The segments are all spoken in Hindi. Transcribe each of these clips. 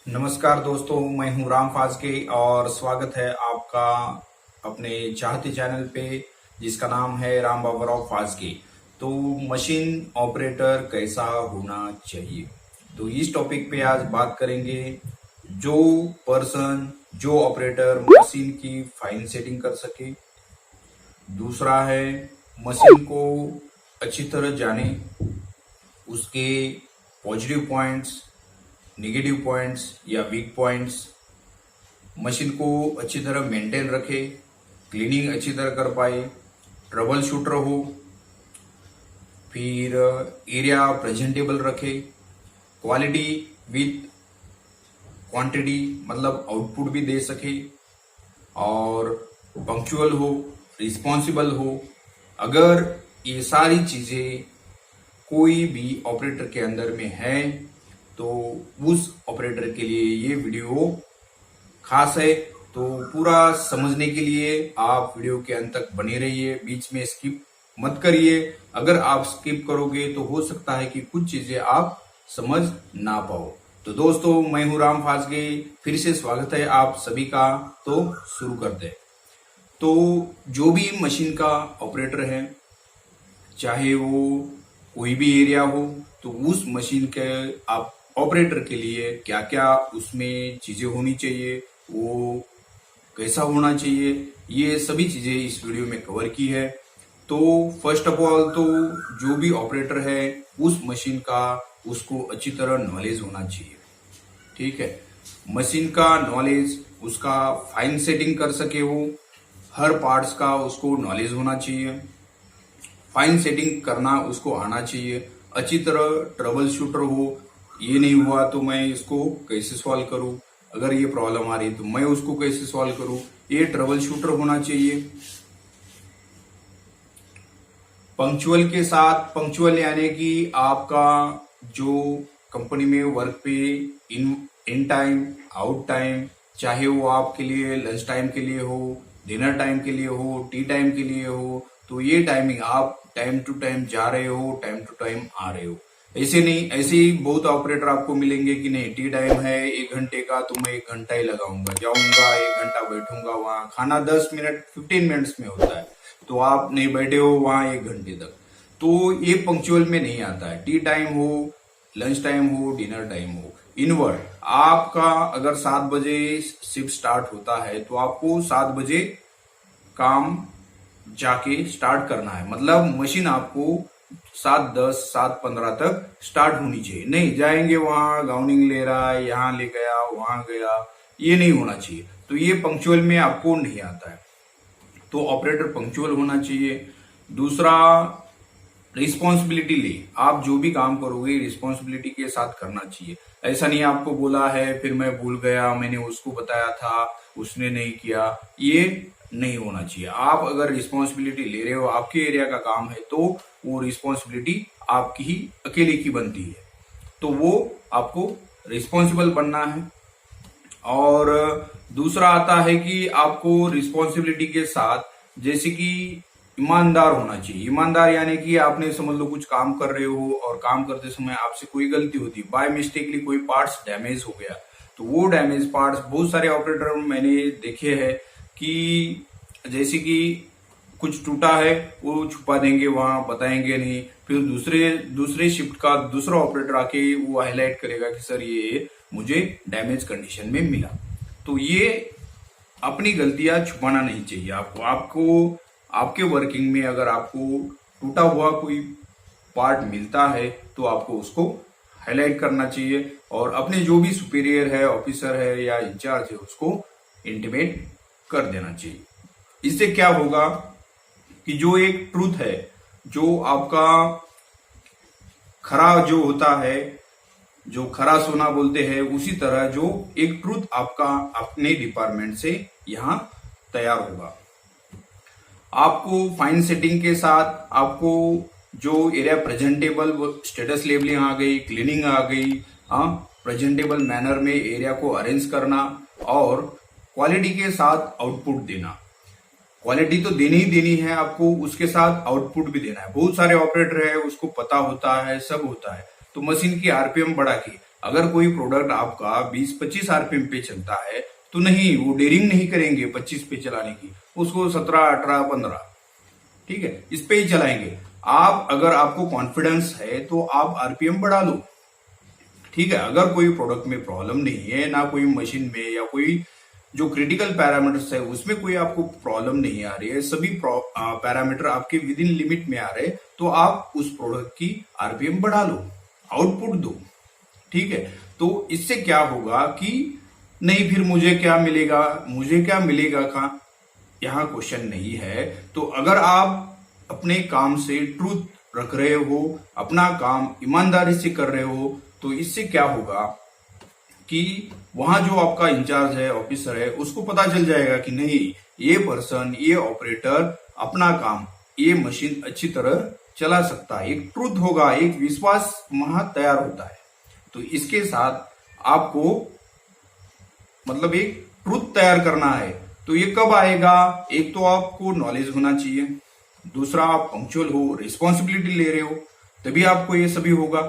नमस्कार दोस्तों, मैं हूं राम फाजके और स्वागत है आपका अपने चाहते चैनल पे जिसका नाम है राम बाबूराव फाजके। तो मशीन ऑपरेटर कैसा होना चाहिए, तो इस टॉपिक पे आज बात करेंगे। जो पर्सन जो ऑपरेटर मशीन की फाइन सेटिंग कर सके, दूसरा है मशीन को अच्छी तरह जाने, उसके पॉजिटिव पॉइंट्स, नेगेटिव पॉइंट्स या वीक पॉइंट्स, मशीन को अच्छी तरह मेंटेन रखे, क्लीनिंग अच्छी तरह कर पाए, ट्रबल शूटर हो, फिर एरिया प्रेजेंटेबल रखे, क्वालिटी विथ क्वांटिटी मतलब आउटपुट भी दे सके, और पंक्चुअल हो, रिस्पॉन्सिबल हो। अगर ये सारी चीजें कोई भी ऑपरेटर के अंदर में है तो उस ऑपरेटर के लिए ये वीडियो खास है। तो पूरा समझने के लिए आप वीडियो के अंत तक बने रहिए, बीच में स्किप मत करिए। अगर आप स्किप करोगे तो हो सकता है कि कुछ चीजें आप समझ ना पाओ। तो दोस्तों, मैं हूं राम फाजके, फिर से स्वागत है आप सभी का। तो शुरू करते हैं। तो जो भी मशीन का ऑपरेटर है, चाहे वो कोई भी एरिया हो, तो उस मशीन के आप ऑपरेटर के लिए क्या क्या उसमें चीजें होनी चाहिए, वो कैसा होना चाहिए, ये सभी चीजें इस वीडियो में कवर की है। तो फर्स्ट ऑफ ऑल तो जो भी ऑपरेटर है उस मशीन का उसको अच्छी तरह नॉलेज होना चाहिए। ठीक है, मशीन का नॉलेज, उसका फाइन सेटिंग कर सके, वो हर पार्ट्स का उसको नॉलेज होना चाहिए, फाइन सेटिंग करना उसको आना चाहिए, अच्छी तरह ट्रबल शूटर हो। ये नहीं हुआ तो मैं इसको कैसे सॉल्व करूं, अगर ये प्रॉब्लम आ रही तो मैं उसको कैसे सॉल्व करूं, ये ट्रबल शूटर होना चाहिए। पंक्चुअल के साथ, पंक्चुअल यानी कि आपका जो कंपनी में वर्क पे इन टाइम आउट टाइम, चाहे वो आपके लिए लंच टाइम के लिए हो, डिनर टाइम के लिए हो, टी टाइम के लिए हो, तो ये टाइमिंग आप टाइम टू टाइम जा रहे हो, टाइम टू टाइम आ रहे हो। ऐसे नहीं, ऐसे ही बहुत ऑपरेटर आपको मिलेंगे कि नहीं, टी टाइम है 1 घंटे का तो मैं 1 घंटा ही लगाऊंगा, जाऊंगा 1 घंटा बैठूंगा, वहां खाना 10 मिनट 15 मिनट्स में होता है, तो आप नहीं बैठे हो वहां 1 घंटे तक। तो ये पंक्चुअल में नहीं आता है। टी टाइम हो, लंच टाइम हो, डिनर टाइम हो, इनवर्ड आपका अगर 7 बजे शिफ्ट स्टार्ट होता है तो आपको 7 बजे काम जाके स्टार्ट करना है। मतलब मशीन आपको 7:10 7:15 तक स्टार्ट होनी चाहिए। नहीं जाएंगे वहां गाउनिंग ले रहा है, यहाँ ले गया वहां गया, ये नहीं होना चाहिए। तो ये पंक्चुअल में आपको नहीं आता है। तो ऑपरेटर पंक्चुअल होना चाहिए। दूसरा, रिस्पॉन्सिबिलिटी ले, आप जो भी काम करोगे रिस्पॉन्सिबिलिटी के साथ करना चाहिए। ऐसा नहीं आपको बोला है फिर मैं भूल गया, मैंने उसको बताया था उसने नहीं किया, ये नहीं होना चाहिए। आप अगर रिस्पॉन्सिबिलिटी ले रहे हो, आपके एरिया का काम है, तो वो रिस्पॉन्सिबिलिटी आपकी ही अकेले की बनती है, तो वो आपको रिस्पॉन्सिबल बनना है। और दूसरा आता है कि आपको रिस्पॉन्सिबिलिटी के साथ जैसे कि ईमानदार होना चाहिए। ईमानदार यानी कि आपने समझ लो कुछ काम कर रहे हो और काम करते समय आपसे कोई गलती होती है, बाय मिस्टेकली कोई पार्ट्स डैमेज हो गया, तो वो डैमेज पार्ट्स बहुत सारे ऑपरेटर मैंने देखे हैं कि जैसे कि कुछ टूटा है वो छुपा देंगे, वहां बताएंगे नहीं, फिर दूसरे शिफ्ट का दूसरा ऑपरेटर आके वो हाईलाइट करेगा कि सर ये मुझे डैमेज कंडीशन में मिला। तो ये अपनी गलतियां छुपाना नहीं चाहिए आपको आपके वर्किंग में अगर आपको टूटा हुआ कोई पार्ट मिलता है तो आपको उसको हाईलाइट करना चाहिए, और अपने जो भी सुपीरियर है, ऑफिसर है या इंचार्ज है, उसको इंटीमेट कर देना चाहिए। इससे क्या होगा कि जो एक ट्रूथ है, जो आपका खरा जो होता है, जो खरा सोना बोलते हैं, उसी तरह जो एक ट्रूथ आपका अपने डिपार्टमेंट से यहां तैयार होगा। आपको फाइन सेटिंग के साथ आपको जो एरिया प्रेजेंटेबल स्टेटस लेबलिंग आ गई, क्लीनिंग आ गई, प्रेजेंटेबल मैनर में एरिया को अरेंज करना, और क्वालिटी के साथ आउटपुट देना। क्वालिटी तो देनी ही देनी है आपको, उसके साथ आउटपुट भी देना है। बहुत सारे ऑपरेटर है उसको पता होता है, सब होता है, तो मशीन की आरपीएम बढ़ा के अगर कोई प्रोडक्ट आपका 20-25 आरपीएम पे चलता है तो नहीं, वो डेयरिंग नहीं करेंगे 25 पे चलाने की, उसको 17, 18, 15, ठीक है, इस पे ही चलाएंगे। आप अगर आपको कॉन्फिडेंस है तो आप आरपीएम बढ़ा लो, ठीक है। अगर कोई प्रोडक्ट में प्रॉब्लम नहीं है, ना कोई मशीन में या कोई जो क्रिटिकल पैरामीटर्स है उसमें कोई आपको प्रॉब्लम नहीं आ रही है, सभी पैरामीटर आपके विद इन लिमिट में आ रहे, तो आप उस प्रोडक्ट की आरपीएम बढ़ा लो, आउटपुट दो, ठीक है। तो इससे क्या होगा कि नहीं फिर मुझे क्या मिलेगा, मुझे क्या मिलेगा का यहाँ क्वेश्चन नहीं है। तो अगर आप अपने काम से ट्रूथ रख रहे हो, अपना काम ईमानदारी से कर रहे हो, तो इससे क्या होगा कि वहां जो आपका इंचार्ज है, ऑफिसर है, उसको पता चल जाएगा कि नहीं, ये पर्सन, ये ऑपरेटर अपना काम, ये मशीन अच्छी तरह चला सकता है। एक ट्रूथ होगा, एक विश्वास वहां तैयार होता है। तो इसके साथ आपको मतलब एक ट्रूथ तैयार करना है। तो ये कब आएगा? एक तो आपको नॉलेज होना चाहिए, दूसरा आप पंक्चुअल हो, रिस्पॉन्सिबिलिटी ले रहे हो, तभी आपको ये सभी होगा,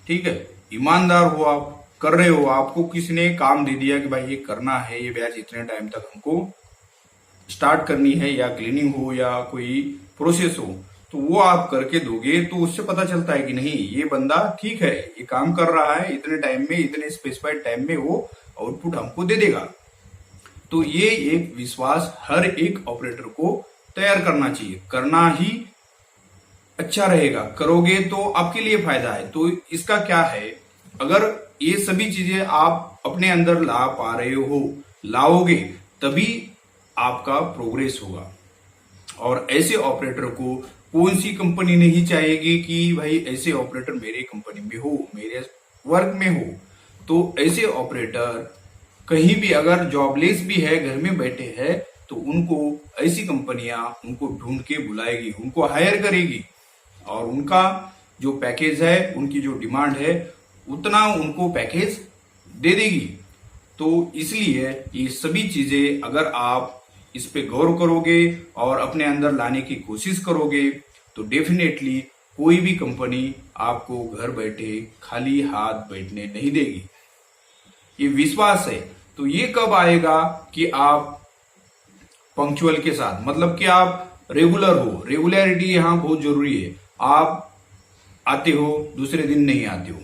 ठीक है। ईमानदार हो, आप कर रहे हो, आपको किसी ने काम दे दिया कि भाई ये करना है, ये बैच इतने टाइम तक हमको स्टार्ट करनी है, या क्लीनिंग हो या कोई प्रोसेस हो, तो वो आप करके दोगे, तो उससे पता चलता है कि नहीं, ये बंदा ठीक है, ये काम कर रहा है, इतने टाइम में, इतने स्पेसिफाइड टाइम में वो आउटपुट हमको दे देगा। तो ये एक विश्वास हर एक ऑपरेटर को तैयार करना चाहिए, करना ही अच्छा रहेगा, करोगे तो आपके लिए फायदा है। तो इसका क्या है, अगर ये सभी चीजें आप अपने अंदर ला पा रहे हो, लाओगे, तभी आपका प्रोग्रेस होगा। और ऐसे ऑपरेटर को कौन सी कंपनी नहीं चाहेगी कि भाई ऐसे ऑपरेटर मेरे कंपनी में हो, मेरे वर्क में हो। तो ऐसे ऑपरेटर कहीं भी अगर जॉबलेस भी है, घर में बैठे हैं, तो उनको ऐसी कंपनियां उनको ढूंढ के बुलाएगी, उनको हायर करेगी, और उनका जो पैकेज है, उनकी जो डिमांड है, उतना उनको पैकेज दे देगी। तो इसलिए ये सभी चीजें अगर आप इस पे गौर करोगे और अपने अंदर लाने की कोशिश करोगे, तो डेफिनेटली कोई भी कंपनी आपको घर बैठे खाली हाथ बैठने नहीं देगी। ये विश्वास है। तो ये कब आएगा कि आप पंक्चुअल के साथ, मतलब कि आप रेगुलर हो, रेगुलरिटी यहाँ बहुत जरूरी है। आप आते हो, दूसरे दिन नहीं आते हो,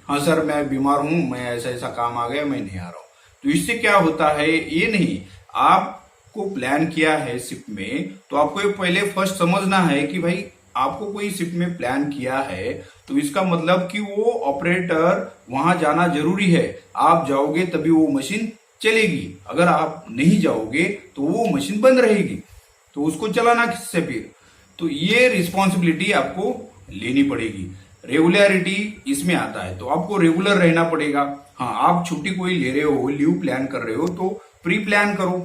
हाँ सर मैं बीमार हूं, मैं ऐसा ऐसा काम आ गया, मैं नहीं आ रहा हूं। तो इससे क्या होता है, ये नहीं, आपको प्लान किया है शिफ्ट में, तो आपको ये पहले फर्स्ट समझना है कि भाई आपको कोई शिफ्ट में प्लान किया है, तो इसका मतलब कि वो ऑपरेटर वहां जाना जरूरी है। आप जाओगे तभी वो मशीन चलेगी, अगर आप नहीं जाओगे तो वो मशीन बंद रहेगी, तो उसको चलाना किससे फिर? तो ये रिस्पॉन्सिबिलिटी आपको लेनी पड़ेगी। रेगुलरिटी इसमें आता है, तो आपको रेगुलर रहना पड़ेगा। हाँ, आप छुट्टी कोई ले रहे हो, लीव प्लान कर रहे हो, तो प्री प्लान करो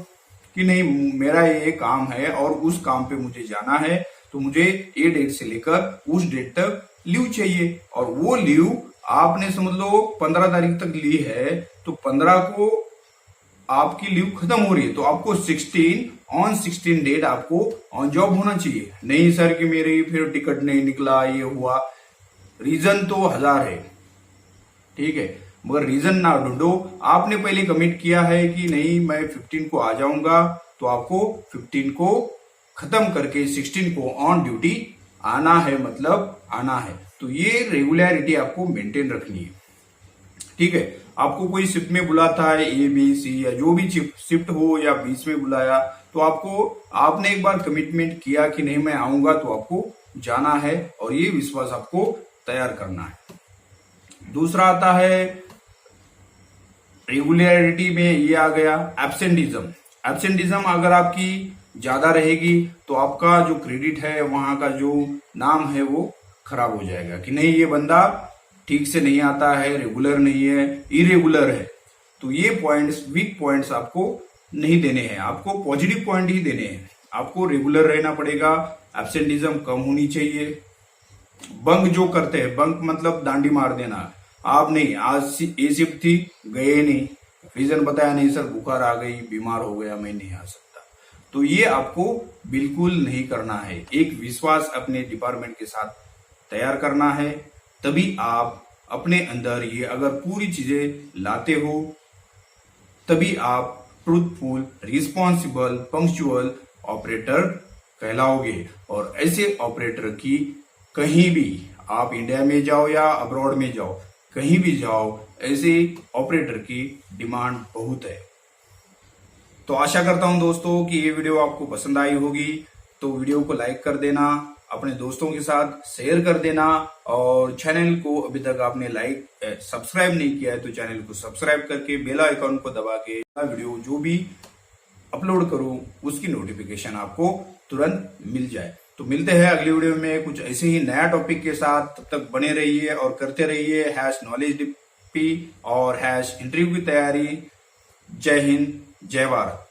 कि नहीं मेरा ये काम है और उस काम पे मुझे जाना है, तो मुझे ये डेट से लेकर उस डेट तक लीव चाहिए। और वो लीव आपने समझ लो 15 तारीख तक ली है, तो 15 को आपकी लीव खत्म हो रही है, तो आपको 16 डेट आपको ऑन जॉब होना चाहिए। नहीं सर कि मेरी फिर टिकट नहीं निकला, ये हुआ, रीजन तो 1000 है, ठीक है, मगर रीजन ना ढूंढो। आपने पहले कमिट किया है कि नहीं मैं 15 को आ जाऊंगा, तो आपको 15 को खत्म करके 16 को ऑन ड्यूटी आना है, मतलब आना है। तो ये रेगुलरिटी आपको मेंटेन रखनी है, ठीक है। आपको कोई शिफ्ट में बुलाता है, ए बी सी या जो भी शिफ्ट हो, या बीच में बुलाया, तो आपने एक बार कमिटमेंट किया कि नहीं मैं आऊंगा, तो आपको जाना है, और ये विश्वास आपको तैयार करना है। दूसरा आता है रेगुलरिटी में, ये आ गया एब्सेंटिज्म। एब्सेंटिज्म अगर आपकी ज्यादा रहेगी, तो आपका जो क्रेडिट है, वहां का जो नाम है, वो खराब हो जाएगा कि नहीं ये बंदा ठीक से नहीं आता है, रेगुलर नहीं है, इरेगुलर है। तो ये पॉइंट्स, वीक पॉइंट्स आपको नहीं देने हैं, आपको पॉजिटिव पॉइंट ही देने हैं। आपको रेगुलर रहना पड़ेगा, एब्सेंटिज्म कम होनी चाहिए। बंक जो करते हैं, बंक मतलब दांडी मार देना, आप नहीं, आज ए शिफ्ट थी, गए नहीं, रीजन बताया नहीं सर बुखार आ गई, बीमार हो गया, मैं नहीं आ सकता। तो ये आपको बिल्कुल नहीं करना है। एक विश्वास अपने डिपार्टमेंट के साथ तैयार करना है, तभी आप अपने अंदर ये अगर पूरी चीजें लाते हो तभी आप ट्रूथफुल, रिस्पॉन्सिबल, पंक्चुअल ऑपरेटर कहलाओगे। और ऐसे ऑपरेटर की कहीं भी आप इंडिया में जाओ या अब्रॉड में जाओ, कहीं भी जाओ, ऐसे ऑपरेटर की डिमांड बहुत है। तो आशा करता हूं दोस्तों कि ये वीडियो आपको पसंद आई होगी। तो वीडियो को लाइक कर देना, अपने दोस्तों के साथ शेयर कर देना, और चैनल को अभी तक आपने सब्सक्राइब नहीं किया है तो चैनल को सब्सक्राइब करके बेल आइकॉन को दबा के वीडियो जो भी अपलोड करूं उसकी नोटिफिकेशन आपको तुरंत मिल जाए। तो मिलते हैं अगली वीडियो में कुछ ऐसे ही नया टॉपिक के साथ। तब तक बने रहिए और करते रहिए #NowledgeDP और #इंटरव्यू की तैयारी। जय हिंद, जय भारत।